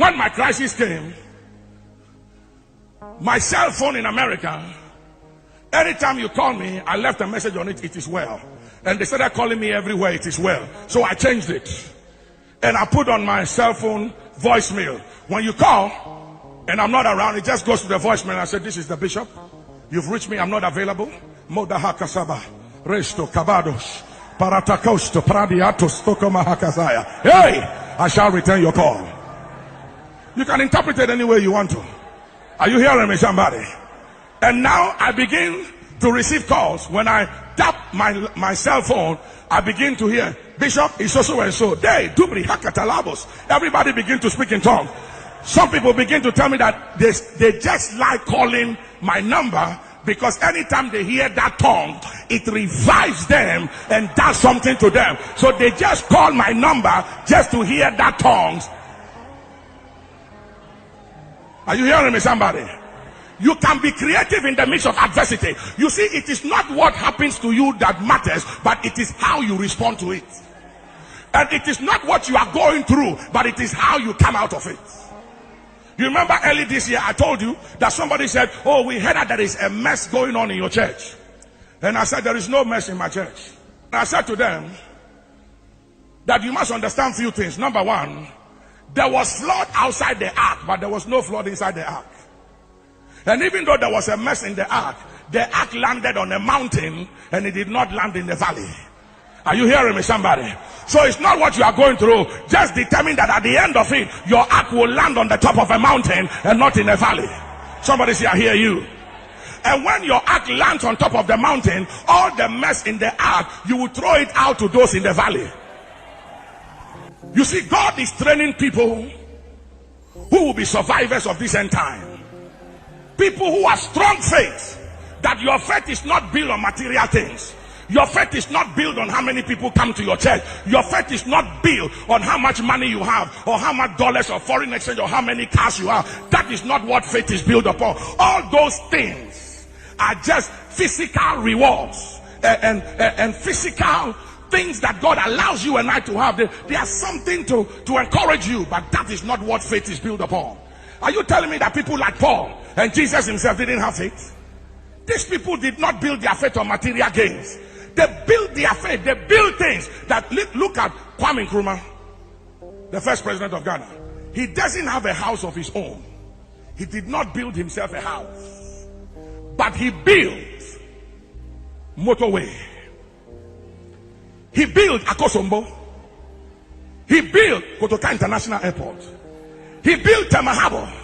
When my crisis came, my cell phone in America, anytime you call me, I left a message on it, it is well. And they started calling me everywhere, it is well. So I changed it. And I put on my cell phone voicemail. When you call and I'm not around, it just goes to the voicemail. I said, this is the bishop. You've reached me, I'm not available. Modaha Kasaba, Resto Kabados, Paratakosto, Pradiatos, Tokoma Hakazaya. Hey, I shall return your call. You can interpret it any way you want to. Are you hearing me, somebody? And now I begin to receive calls. When I tap my cell phone, I begin to hear, Bishop is so and so. They, Dubri, Hakatalabos. Everybody begin to speak in tongues. Some people begin to tell me that they just like calling my number because anytime they hear that tongue, it revives them and does something to them. So they just call my number just to hear that tongue. Are you hearing me, somebody? You can be creative in the midst of adversity. You see, it is not what happens to you that matters, but it is how you respond to it. And it is not what you are going through, but it is how you come out of it. You remember early this year, I told you that somebody said, oh, we heard that there is a mess going on in your church. And I said, there is no mess in my church. And I said to them that you must understand a few things. Number one, there was flood outside the ark, but there was no flood inside the ark. And even though there was a mess in the ark landed on a mountain and it did not land in the valley. Are you hearing me, somebody? So it's not what you are going through. Just determine that at the end of it, your ark will land on the top of a mountain and not in a valley. Somebody say, I hear you. And when your ark lands on top of the mountain, all the mess in the ark, you will throw it out to those in the valley. You see, God is training people who will be survivors of this end time. People who have strong faith, that your faith is not built on material things. Your faith is not built on how many people come to your church. Your faith is not built on how much money you have, or how much dollars or foreign exchange, or how many cars you have. That is not what faith is built upon. All those things are just physical rewards and physical things that God allows you and I to have. They are something to encourage you, but that is not what faith is built upon. Are you telling me that people like Paul and Jesus himself didn't have faith? These people did not build their faith on material gains. They built their faith. They built things that, look at Kwame Nkrumah, the first president of Ghana. He doesn't have a house of his own. He did not build himself a house, but he built motorway. He built Akosombo. He built Kotoka International Airport. He built Temahabo.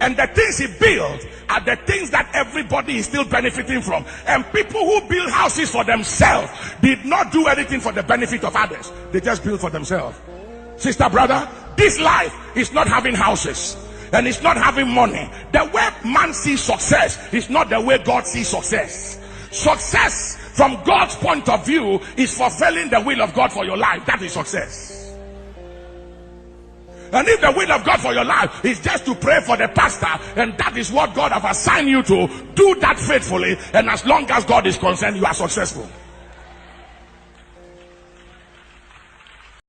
And the things he built are the things that everybody is still benefiting from. And people who build houses for themselves did not do anything for the benefit of others. They just built for themselves. Sister, brother, this life is not having houses. And it's not having money. The way man sees success is not the way God sees success. Success from God's point of view is fulfilling the will of God for your life. That is success. And if the will of God for your life is just to pray for the pastor, and that is what God has assigned you to, do that faithfully, and as long as God is concerned, you are successful.